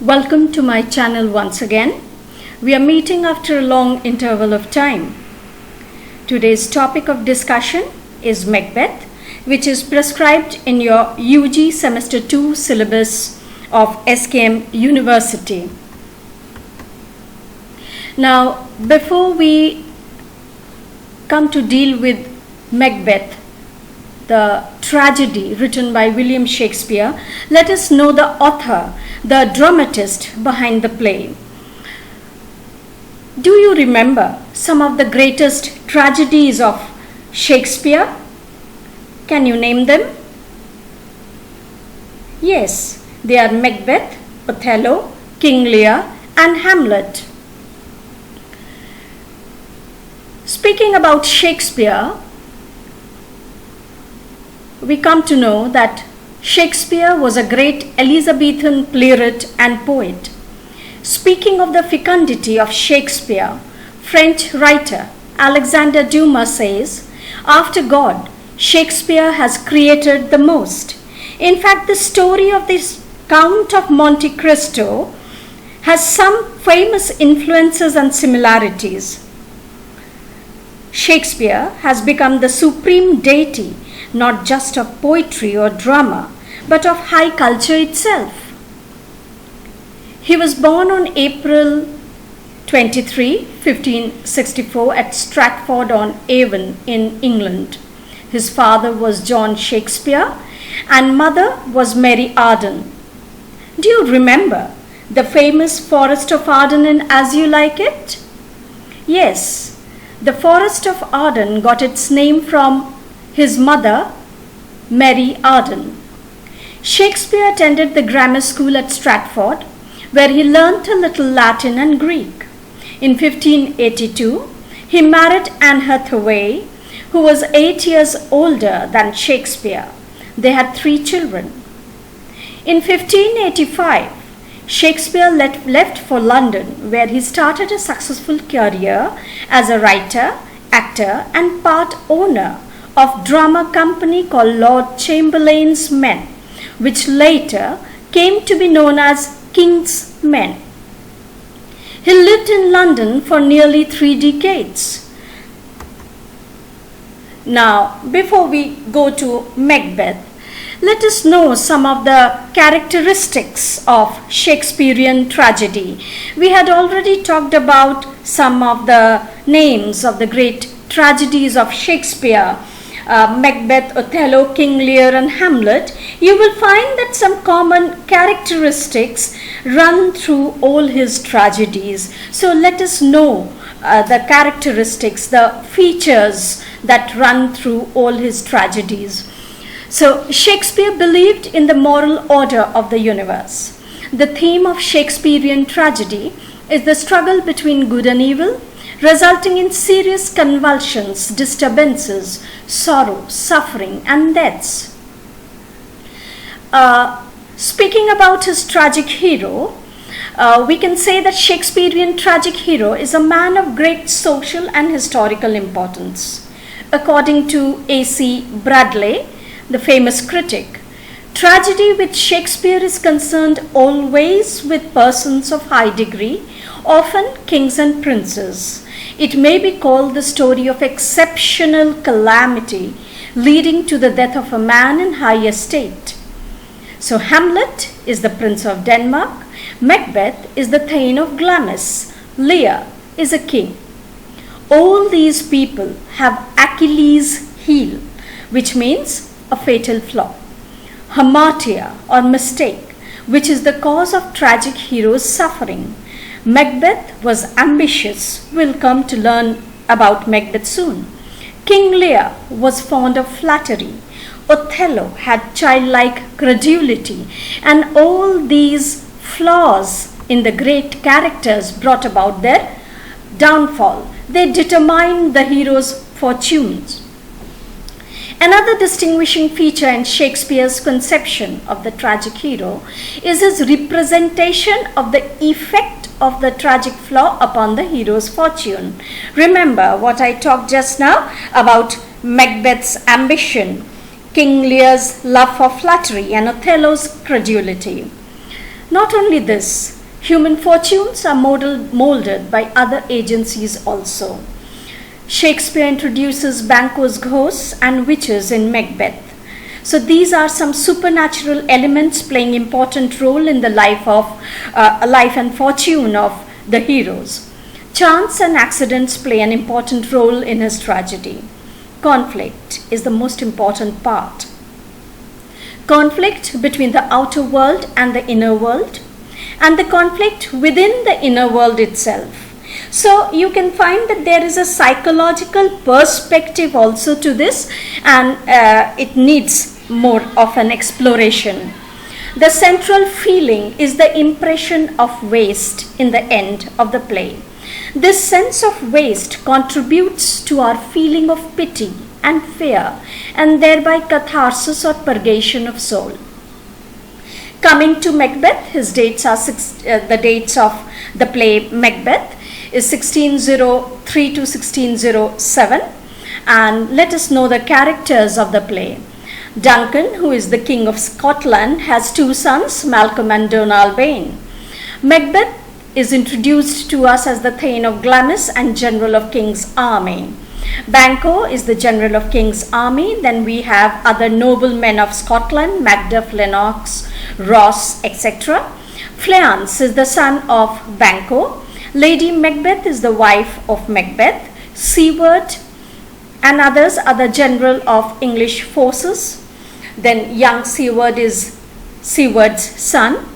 Welcome to my channel once again. We are meeting after a long interval of time. Today's topic of discussion is Macbeth, which is prescribed in your UG Semester 2 syllabus of SKM University. Now, before we come to deal with Macbeth, the tragedy written by William Shakespeare, let us know the author, the dramatist behind the play. Do you remember some of the greatest tragedies of Shakespeare? Can you name them? Yes, they are Macbeth, Othello, King Lear, and Hamlet. Speaking about Shakespeare, we come to know that Shakespeare was a great Elizabethan playwright and poet. Speaking of the fecundity of Shakespeare, French writer Alexander Dumas says, "After God, Shakespeare has created the most." In fact, the story of this Count of Monte Cristo has some famous influences and similarities. Shakespeare has become the supreme deity not just of poetry or drama, but of high culture itself. He was born on April 23, 1564 at Stratford-on-Avon in England. His father was John Shakespeare and mother was Mary Arden. Do you remember the famous Forest of Arden in As You Like It? Yes, the Forest of Arden got its name from his mother, Mary Arden. Shakespeare attended the grammar school at Stratford, where he learnt a little Latin and Greek. In 1582, he married Anne Hathaway, who was 8 years older than Shakespeare. They had 3 children. In 1585, Shakespeare left for London, where he started a successful career as a writer, actor, and part owner of drama company called Lord Chamberlain's Men, which later came to be known as King's Men. He lived in London for nearly 3 decades. Now, before we go to Macbeth, let us know some of the characteristics of Shakespearean tragedy. We had already talked about some of the names of the great tragedies of Shakespeare, Macbeth, Othello, King Lear, and Hamlet. You will find that some common characteristics run through all his tragedies. So let us know the characteristics, the features that run through all his tragedies. So Shakespeare believed in the moral order of the universe. The theme of Shakespearean tragedy is the struggle between good and evil, resulting in serious convulsions, disturbances, sorrow, suffering, and deaths. Speaking about his tragic hero, we can say that Shakespearean tragic hero is a man of great social and historical importance. According to A.C. Bradley, the famous critic, tragedy with Shakespeare is concerned always with persons of high degree, often kings and princes. It may be called the story of exceptional calamity leading to the death of a man in high estate. So Hamlet is the Prince of Denmark, Macbeth is the Thane of Glamis, Lear is a king. All these people have Achilles' heel, which means a fatal flaw, hamartia or mistake, which is the cause of tragic hero's suffering. Macbeth was ambitious. We'll come to learn about Macbeth soon. King Lear was fond of flattery. Othello had childlike credulity. And all these flaws in the great characters brought about their downfall. They determined the hero's fortunes. Another distinguishing feature in Shakespeare's conception of the tragic hero is his representation of the effect of the tragic flaw upon the hero's fortune. Remember what I talked just now about Macbeth's ambition, King Lear's love for flattery, and Othello's credulity. Not only this, human fortunes are molded by other agencies also. Shakespeare introduces Banquo's ghosts and witches in Macbeth. So these are some supernatural elements playing important role in the life and fortune of the heroes. Chance and accidents play an important role in his tragedy. Conflict is the most important part. Conflict between the outer world and the inner world, and the conflict within the inner world itself. So you can find that there is a psychological perspective also to this, and it needs more of an exploration. The central feeling is the impression of waste in the end of the play. This sense of waste contributes to our feeling of pity and fear, and thereby catharsis or purgation of soul. Coming to Macbeth, his dates are the dates of the play Macbeth is 1603 to 1607, and let us know the characters of the play. Duncan, who is the King of Scotland, has two sons, Malcolm and Donalbain. Macbeth is introduced to us as the Thane of Glamis and General of King's army. Banquo is the General of King's army. Then we have other noblemen of Scotland, Macduff, Lennox, Ross, etc. Fleance is the son of Banquo. Lady Macbeth is the wife of Macbeth. Seward and others are the general of English forces. Then young Seward is Seward's son.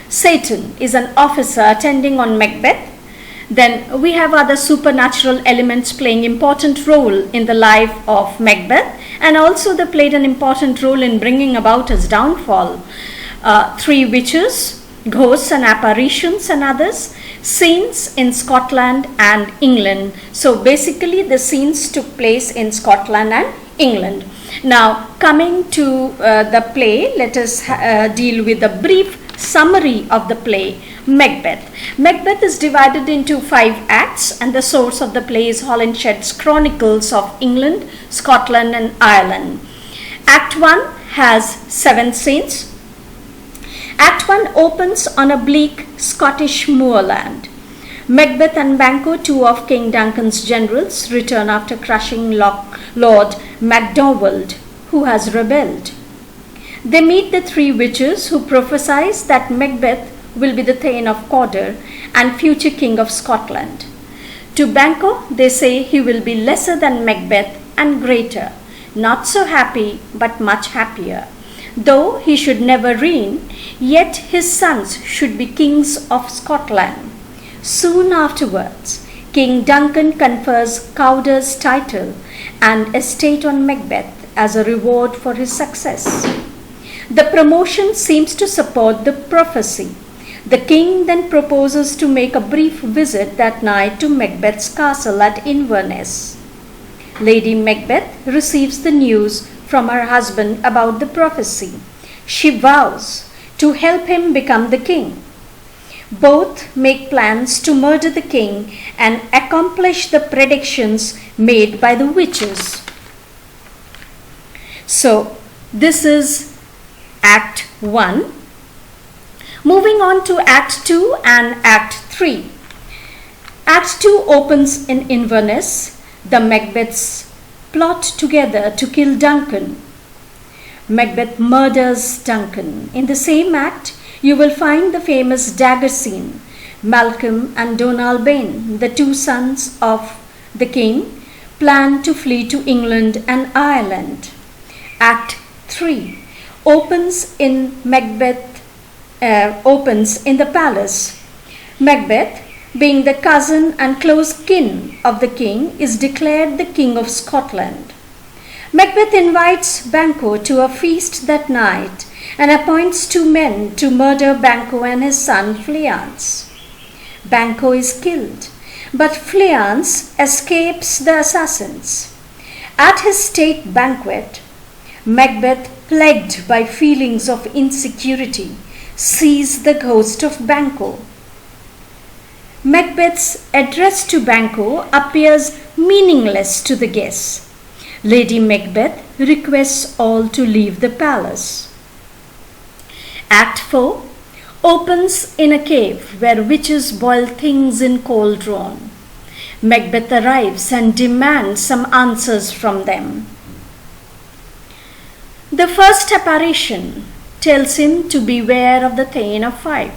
Satan is an officer attending on Macbeth. Then we have other supernatural elements playing important role in the life of Macbeth, and also they played an important role in bringing about his downfall. Three witches, ghosts and apparitions and others, scenes in Scotland and England. So basically the scenes took place in Scotland and England. Now coming to the play, let us deal with a brief summary of the play Macbeth. Macbeth is divided into 5 acts, and the source of the play is Holinshed's Chronicles of England, Scotland and Ireland. Act 1 has 7 scenes. Act 1 opens on a bleak Scottish moorland. Macbeth and Banquo, two of King Duncan's generals, return after crushing Lord MacDowald, who has rebelled. They meet the 3 witches who prophesy that Macbeth will be the Thane of Cawdor and future King of Scotland. To Banquo, they say he will be lesser than Macbeth and greater, not so happy but much happier. Though he should never reign, yet his sons should be kings of Scotland. Soon afterwards, King Duncan confers Cawdor's title and estate on Macbeth as a reward for his success. The promotion seems to support the prophecy. The king then proposes to make a brief visit that night to Macbeth's castle at Inverness. Lady Macbeth receives the news from her husband about the prophecy. She vows to help him become the king. Both make plans to murder the king and accomplish the predictions made by the witches. So, this is Act 1. Moving on to Act 2 and Act 3. Act 2 opens in Inverness. The Macbeths plot together to kill Duncan. Macbeth murders Duncan. In the same act, you will find the famous dagger scene. Malcolm and Donalbain, the 2 sons of the king, plan to flee to England and Ireland. Act 3 opens in the palace. Macbeth, being the cousin and close kin of the king, is declared the King of Scotland. Macbeth invites Banquo to a feast that night and appoints 2 men to murder Banquo and his son Fleance. Banquo is killed, but Fleance escapes the assassins. At his state banquet, Macbeth, plagued by feelings of insecurity, sees the ghost of Banquo. Macbeth's address to Banquo appears meaningless to the guests. Lady Macbeth requests all to leave the palace. Act 4 opens in a cave where witches boil things in cauldron. Macbeth arrives and demands some answers from them. The first apparition tells him to beware of the Scenel-V.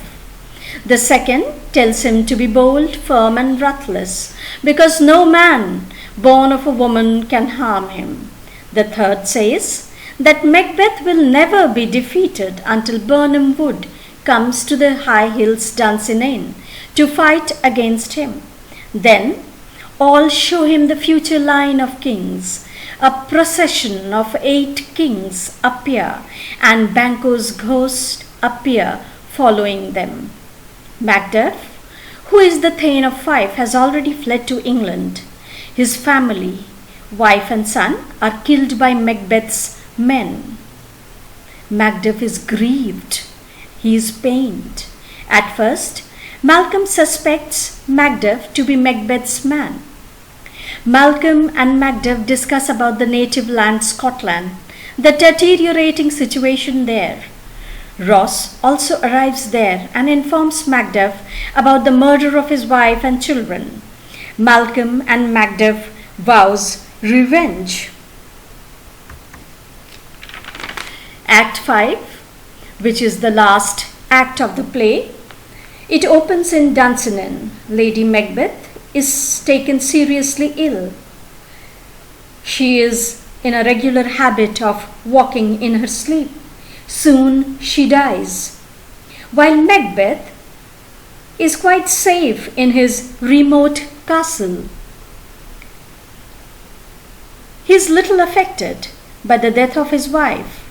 The second tells him to be bold, firm, and ruthless, because no man born of a woman can harm him. The third says that Macbeth will never be defeated until Birnam Wood comes to the high hills Dunsinane to fight against him. Then all show him the future line of kings. A procession of 8 kings appear, and Banquo's ghost appear following them. Macbeth, who is the Thane of Fife, has already fled to England. His family, wife and son, are killed by Macbeth's men. Macbeth is grieved. He is pained. At first, Malcolm suspects Macbeth to be Macbeth's man. Malcolm and Macbeth discuss about the native land Scotland, the deteriorating situation there. Ross also arrives there and informs Macbeth about the murder of his wife and children. Malcolm and Macbeth vows revenge. Act 5, which is the last act of the play, it opens in Dunsinane. Lady Macbeth is taken seriously ill. She is in a regular habit of walking in her sleep. Soon she dies. While Macbeth is quite safe in his remote castle. He is little affected by the death of his wife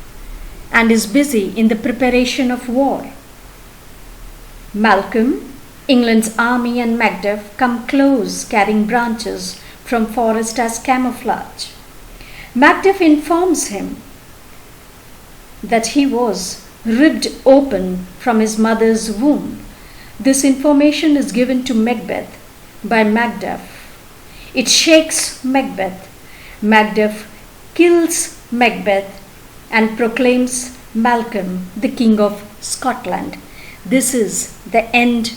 and is busy in the preparation of war. Malcolm, England's army, and Macbeth come close, carrying branches from forest as camouflage. Macbeth informs him that he was ripped open from his mother's womb. This information is given to Macbeth by Macbeth. It shakes Macbeth. Macbeth kills Macbeth and proclaims Malcolm the King of Scotland. This is the end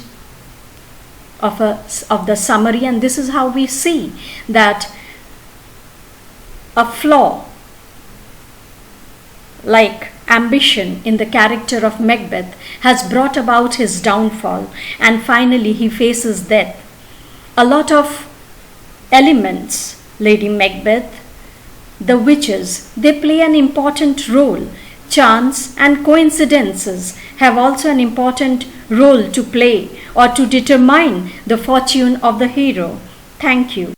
of the summary, and this is how we see that a flaw like ambition in the character of Macbeth has brought about his downfall, and finally he faces death. A lot of elements, Lady Macbeth, the witches, they play an important role. Chance and coincidences have also an important role to play or to determine the fortune of the hero. Thank you.